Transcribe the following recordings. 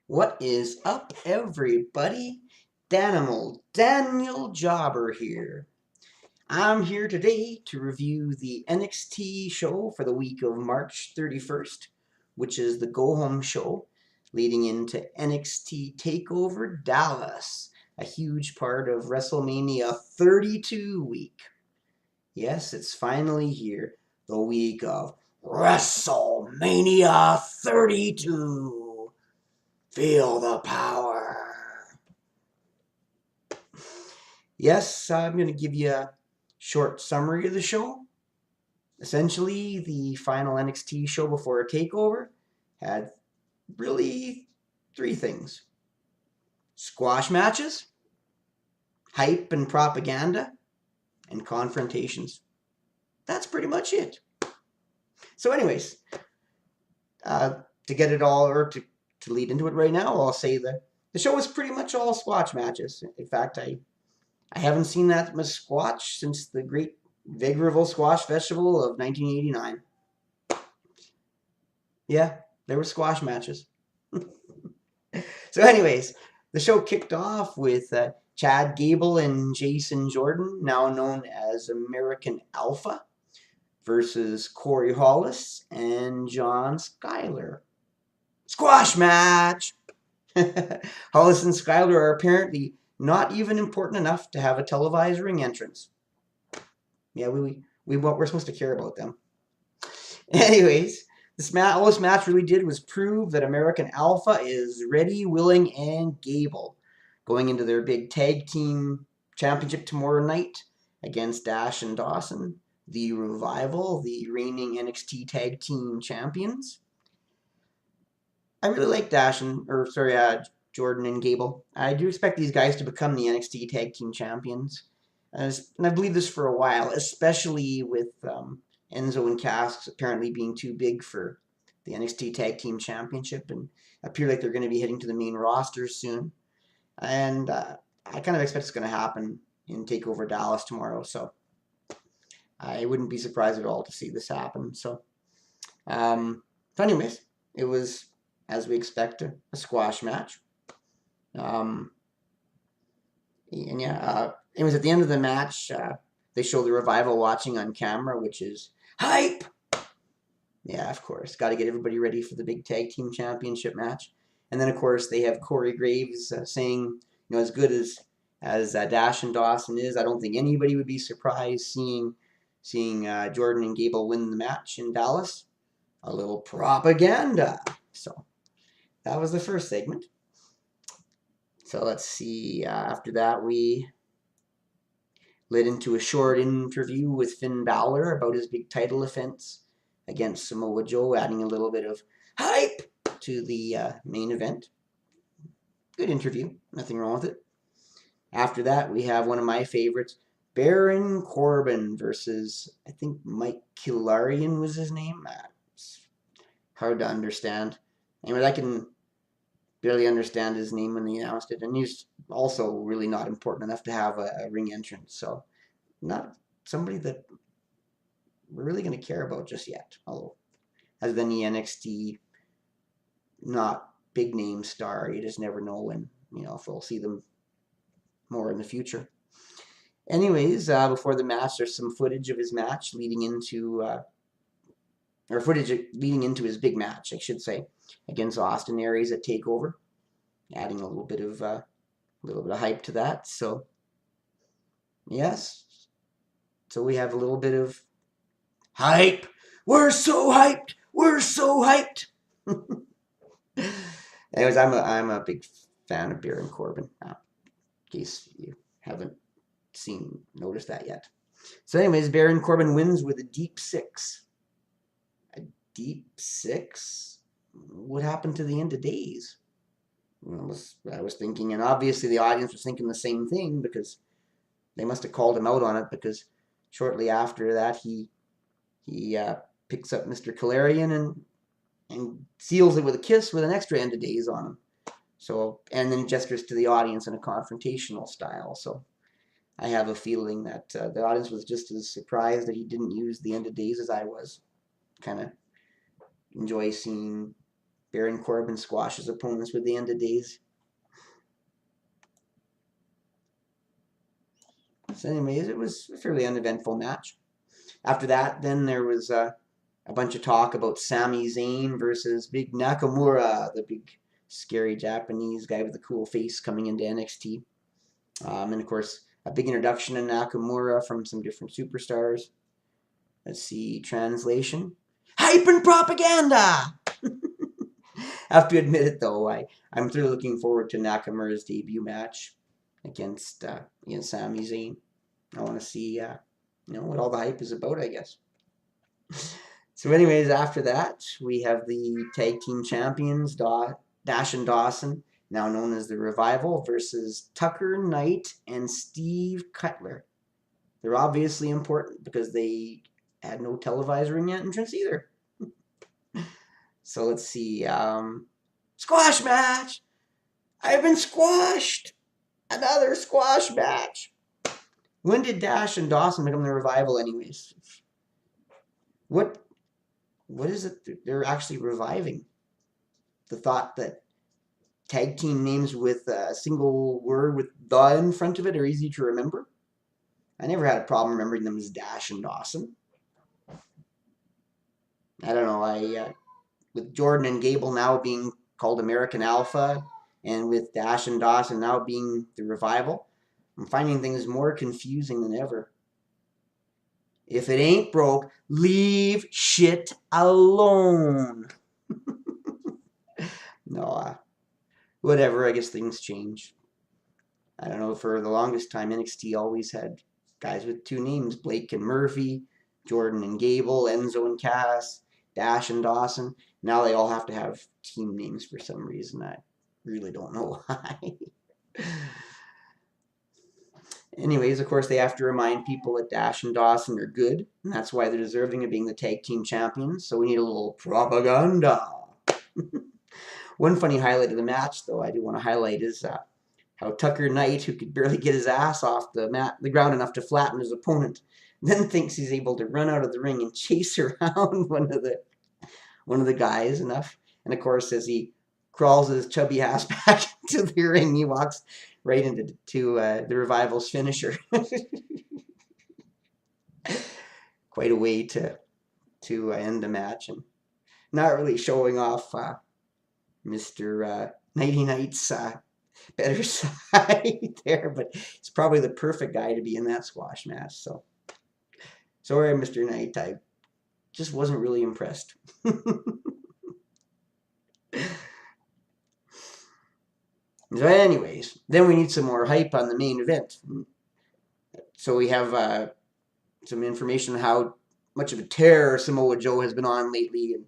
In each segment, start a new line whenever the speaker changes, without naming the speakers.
What is up, everybody? Danimal, Daniel Jobber here. I'm here today to review the NXT show for the week of March 31st, which is the go-home show leading into NXT TakeOver Dallas, a huge part of WrestleMania 32 week. Yes, it's finally here, the week of WrestleMania 32. Feel the power. Yes, I'm going to give you a short summary of the show. Essentially, the final NXT show before a takeover had really three things: squash matches, hype and propaganda, and confrontations. That's pretty much it. So, anyways, to get it all, or to lead into it right now, I'll say that the show is pretty much all squash matches. In fact, I haven't seen that much squash since the Great Vegreville Squash Festival of 1989. Yeah, there were squash matches. So, anyways, the show kicked off with Chad Gable and Jason Jordan, now known as American Alpha, versus Corey Hollis and John Schuyler. Squash match! Hollis and Schuyler are apparently not even important enough to have a televised ring entrance. Yeah, we're supposed to care about them. Anyways, all this match really did was prove that American Alpha is ready, willing, and Gable going into their big tag team championship tomorrow night against Dash and Dawson, the Revival, the reigning NXT tag team champions. I really like Jordan and Gable. I do expect these guys to become the NXT tag team champions. And I believe this for a while, especially with Enzo and Cass apparently being too big for the NXT Tag Team Championship and appear like they're going to be heading to the main roster soon. And I kind of expect it's going to happen in TakeOver Dallas tomorrow. So I wouldn't be surprised at all to see this happen. So anyways, it was, as we expect, a squash match. It was at the end of the match. They show the Revival watching on camera, which is hype. Yeah, of course. Got to get everybody ready for the big tag team championship match. And then, of course, they have Corey Graves saying, as good as Dash and Dawson is, I don't think anybody would be surprised seeing Jordan and Gable win the match in Dallas. A little propaganda. So that was the first segment. So let's see. After that, we led into a short interview with Finn Balor about his big title defense against Samoa Joe, adding a little bit of hype to the main event. Good interview. Nothing wrong with it. After that, we have one of my favorites, Baron Corbin versus, I think, Mike Kilarian was his name. It's hard to understand. Anyway, I can barely understand his name when they announced it, and he's also really not important enough to have a ring entrance, so not somebody that we're really going to care about just yet, although as the NXT not big name star, you just never know when, if we'll see them more in the future. Anyways, before the match, there's some footage of his match leading into his big match, I should say, against Austin Aries at TakeOver, adding a little bit of hype to that. So, yes. So we have a little bit of hype. We're so hyped. We're so hyped. Anyways, I'm a big fan of Baron Corbin. In case you haven't noticed that yet. So, anyways, Baron Corbin wins with a deep six. A deep six? What happened to the end of days? I was thinking, and obviously the audience was thinking the same thing because they must have called him out on it, because shortly after that he picks up Mr. Kalarian and seals it with a kiss with an extra end of days on him. So, and then gestures to the audience in a confrontational style. So I have a feeling that the audience was just as surprised that he didn't use the end of days as I was. Kind of enjoy seeing Baron Corbin squashes opponents with the end of days. So anyways, it was a fairly uneventful match. After that, then there was a bunch of talk about Sami Zayn versus Big Nakamura, the big scary Japanese guy with the cool face coming into NXT. And of course, a big introduction to Nakamura from some different superstars. Let's see, translation. Hype and propaganda! I have to admit it though, I'm really looking forward to Nakamura's debut match against Sami Zayn. I want to see what all the hype is about, I guess. So anyways, after that, we have the tag team champions, Dash and Dawson, now known as the Revival, versus Tucker Knight and Steve Cutler. They're obviously important because they had no televised ring entrance either. So let's see. Squash match! I've been squashed! Another squash match! When did Dash and Dawson become the Revival anyways? What is it they're actually reviving? The thought that tag team names with a single word with "the" in front of it are easy to remember. I never had a problem remembering them as Dash and Dawson. I don't know. With Jordan and Gable now being called American Alpha, and with Dash and Dawson now being the Revival, I'm finding things more confusing than ever. If it ain't broke, leave shit alone. No, whatever. I guess things change. I don't know. For the longest time, NXT always had guys with two names: Blake and Murphy, Jordan and Gable, Enzo and Cass, Dash and Dawson. Now they all have to have team names for some reason. I really don't know why. Anyways, of course, they have to remind people that Dash and Dawson are good, and that's why they're deserving of being the tag team champions. So we need a little propaganda. One funny highlight of the match, though, I do want to highlight is how Tucker Knight, who could barely get his ass off the ground enough to flatten his opponent, then thinks he's able to run out of the ring and chase around one of the guys enough. And of course, as he crawls his chubby ass back into the ring, he walks right into the Revival's finisher. Quite a way to end the match, and not really showing off Mr. Nighty Night's better side there, but it's probably the perfect guy to be in that squash match. So sorry, Mr. Knight, I just wasn't really impressed. So anyways, then we need some more hype on the main event. So we have some information on how much of a tear Samoa Joe has been on lately, and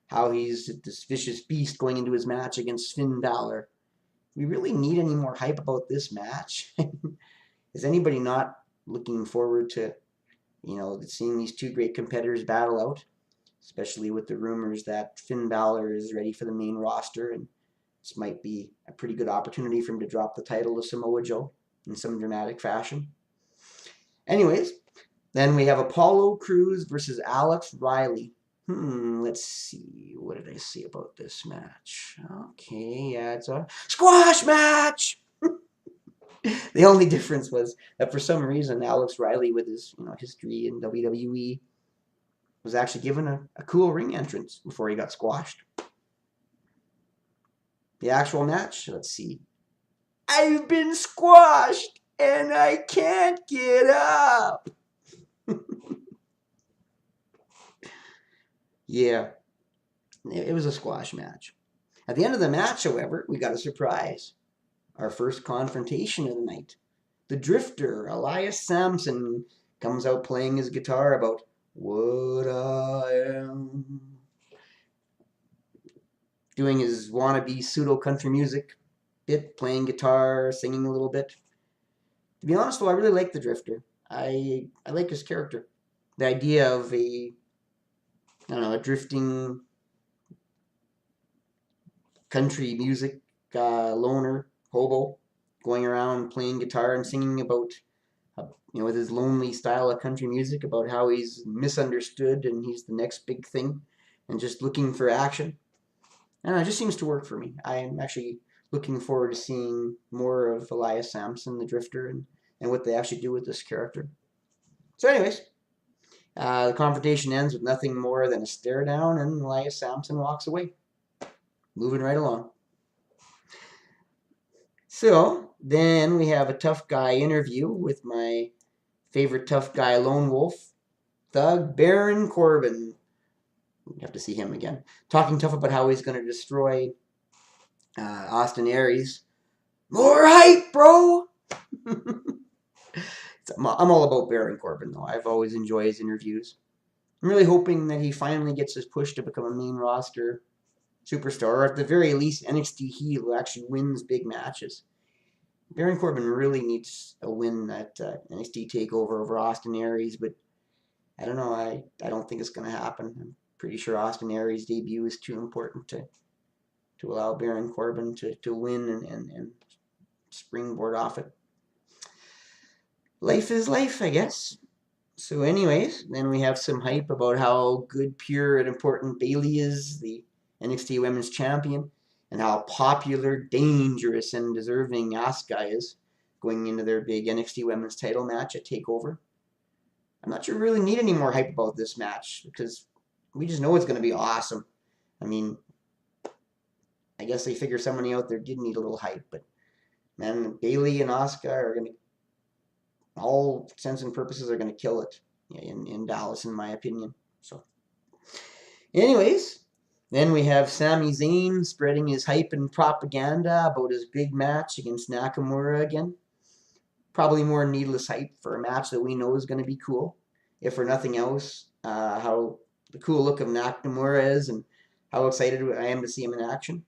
how he's this vicious beast going into his match against Finn Balor. We really need any more hype about this match? Is anybody not looking forward to, seeing these two great competitors battle out? Especially with the rumors that Finn Balor is ready for the main roster, and this might be a pretty good opportunity for him to drop the title to Samoa Joe in some dramatic fashion. Anyways, then we have Apollo Crews versus Alex Riley. Let's see. What did I see about this match? Okay, yeah, it's a squash match! The only difference was that for some reason Alex Riley, with his history in WWE, was actually given a cool ring entrance before he got squashed. The actual match, let's see. I've been squashed and I can't get up. Yeah, it was a squash match. At the end of the match, however, we got a surprise. Our first confrontation of the night. The Drifter, Elias Sampson, comes out playing his guitar about what I am. Doing his wannabe pseudo-country music bit, playing guitar, singing a little bit. To be honest, though, I really like the Drifter. I like his character. The idea of a drifting country music loner, hobo, going around playing guitar and singing about, with his lonely style of country music, about how he's misunderstood and he's the next big thing and just looking for action. I don't know, it just seems to work for me. I'm actually looking forward to seeing more of Elias Sampson, the Drifter, and what they actually do with this character. So, anyways, the confrontation ends with nothing more than a stare down, and Elias Sampson walks away. Moving right along. So, then we have a tough guy interview with my favorite tough guy lone wolf, Thug Baron Corbin. You have to see him again. Talking tough about how he's going to destroy Austin Aries. More hype, bro! I'm all about Baron Corbin, though. I've always enjoyed his interviews. I'm really hoping that he finally gets his push to become a main roster superstar, or at the very least, NXT heel who actually wins big matches. Baron Corbin really needs a win at NXT TakeOver over Austin Aries, but I don't know. I don't think it's going to happen. I'm pretty sure Austin Aries' debut is too important to allow Baron Corbin to win and springboard off it. Life is life, I guess. So anyways, then we have some hype about how good, pure, and important Bayley is, the NXT Women's Champion, and how popular, dangerous, and deserving Asuka is going into their big NXT Women's title match at TakeOver. I'm not sure we really need any more hype about this match because we just know it's going to be awesome. I mean, I guess they figure somebody out there did need a little hype, but man, Bayley and Asuka are going to, all sense and purposes, are going to kill it in Dallas, in my opinion. So, anyways, then we have Sami Zayn spreading his hype and propaganda about his big match against Nakamura again. Probably more needless hype for a match that we know is going to be cool. If for nothing else, how the cool look of Nakamura is and how excited I am to see him in action.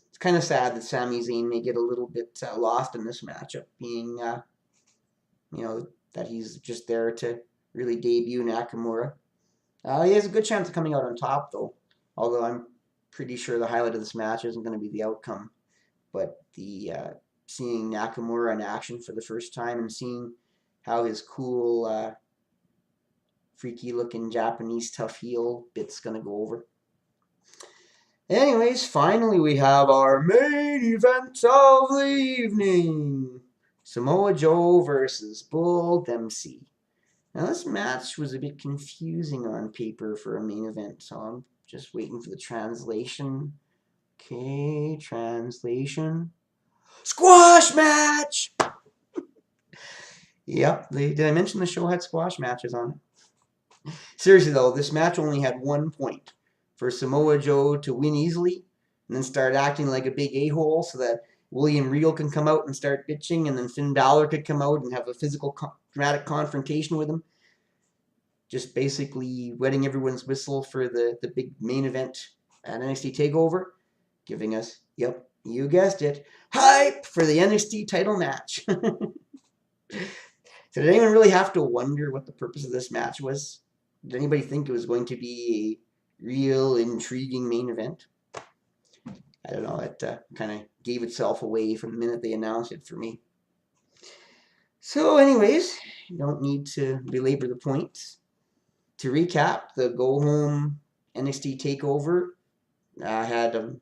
It's kind of sad that Sami Zayn may get a little bit lost in this matchup, being, that he's just there to really debut Nakamura. He has a good chance of coming out on top, though, although I'm pretty sure the highlight of this match isn't going to be the outcome, but the seeing Nakamura in action for the first time and seeing how his cool, freaky-looking Japanese tough heel bit's going to go over. Anyways, finally we have our main event of the evening. Samoa Joe versus Bull Dempsey. Now this match was a bit confusing on paper for a main event, so I'm just waiting for the translation. Okay, translation. Squash match! Yep, did I mention the show had squash matches on it? Seriously though, this match only had 1 point. For Samoa Joe to win easily and then start acting like a big a-hole so that William Regal can come out and start bitching, and then Finn Balor could come out and have a physical, dramatic confrontation with him. Just basically wetting everyone's whistle for the big main event at NXT TakeOver, giving us, yep, you guessed it, hype for the NXT title match. So did anyone really have to wonder what the purpose of this match was? Did anybody think it was going to be a real intriguing main event? I don't know, it kind of gave itself away from the minute they announced it for me. So anyways, you don't need to belabor the point. To recap, the go-home NXT TakeOver had,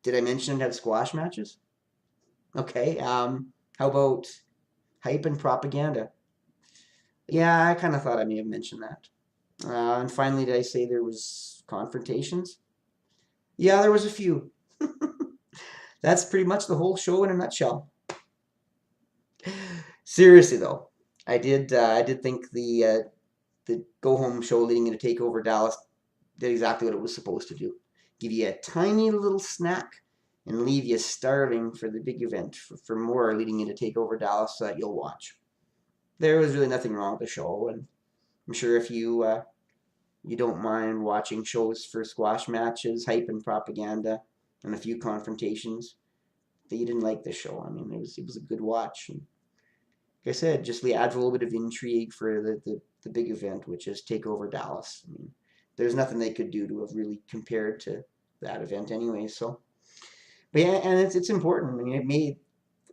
did I mention it had squash matches? Okay, how about hype and propaganda? Yeah, I kind of thought I may have mentioned that. And finally, did I say there was confrontations? Yeah, there was a few. That's pretty much the whole show in a nutshell. Seriously though, I did think the go home show leading into TakeOver Dallas did exactly what it was supposed to do: give you a tiny little snack and leave you starving for the big event for more leading into TakeOver Dallas so that you'll watch. There was really nothing wrong with the show, and I'm sure if you don't mind watching shows for squash matches, hype and propaganda, and a few confrontations, that you didn't like the show. I mean, it was a good watch. And like I said, just adds a little bit of intrigue for the big event, which is TakeOver Dallas. I mean, there's nothing they could do to have really compared to that event anyway. So, but yeah, and it's important. I mean,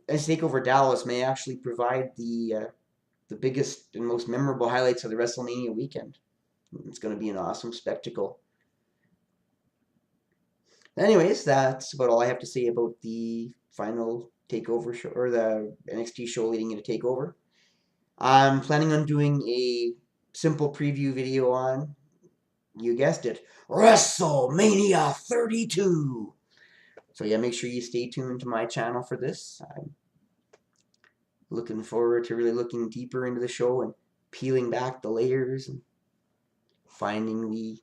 as TakeOver Dallas may actually provide the biggest and most memorable highlights of the WrestleMania weekend. It's going to be an awesome spectacle. Anyways, that's about all I have to say about the final takeover show, or the NXT show leading into takeover. I'm planning on doing a simple preview video on, you guessed it, WrestleMania 32. So yeah, make sure you stay tuned to my channel for this. I'm looking forward to really looking deeper into the show and peeling back the layers and finding the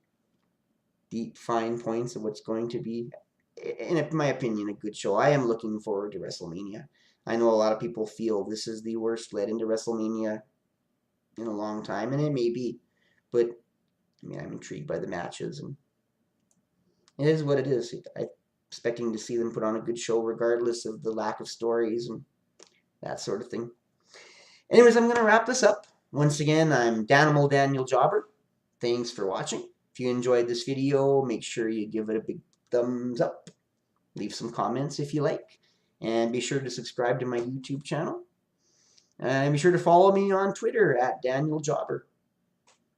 deep fine points of what's going to be, in my opinion, a good show. I am looking forward to WrestleMania. I know a lot of people feel this is the worst led into WrestleMania in a long time, and it may be, but I mean, I'm intrigued by the matches, and it is what it is. I'm expecting to see them put on a good show regardless of the lack of stories and that sort of thing. Anyways, I'm going to wrap this up. Once again, I'm Danimal Daniel Jobber. Thanks for watching. If you enjoyed this video, make sure you give it a big thumbs up. Leave some comments if you like. And be sure to subscribe to my YouTube channel. And be sure to follow me on Twitter at Daniel Jobber.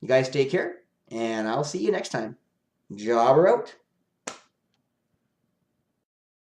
You guys take care, and I'll see you next time. Jobber out.